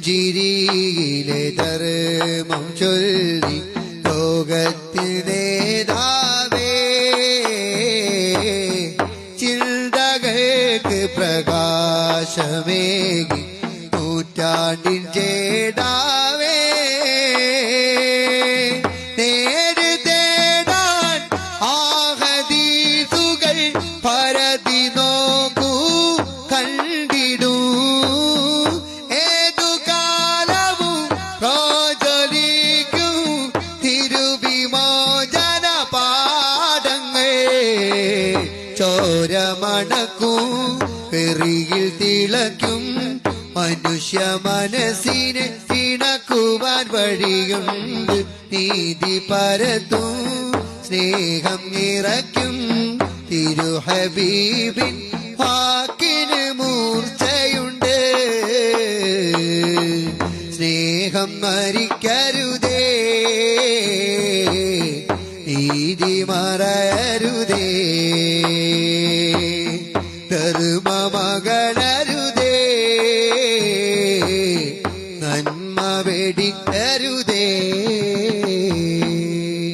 പുഞ്ചിരിയിലെ ധർമ്മം ചൊല്ലി ലോകത്തിൽ നേതാവേ ചിന്തകൾക്ക് പ്രകാശമേകി നൂറ്റാണ്ടിൻ ചേടാവേ നേര് തേടാൻ ആഹദീസുകൾ പരതി നോക്കൂ കണ്ടിടൂ ഏതു കാലവും പ്രോജ്വലിക്കും തിരുവിമോചന പാഠങ്ങൾ ചോരമണക്കും പെറിയിൽ തിളയ്ക്കും മനുഷ്യ മനസ്സിനെ ഇണക്കുവാൻ വഴിയുണ്ട് നീതി പരത്തും സ്നേഹം നിറയ്ക്കും തിരു ഹബീബിൻ വാക്കിന് മൂർച്ചയുണ്ട് സ്നേഹം മരിക്കരുതേ നീതി മറയരുതേ ധർമ്മമകളരുതേ നന്മ വെടിക്ക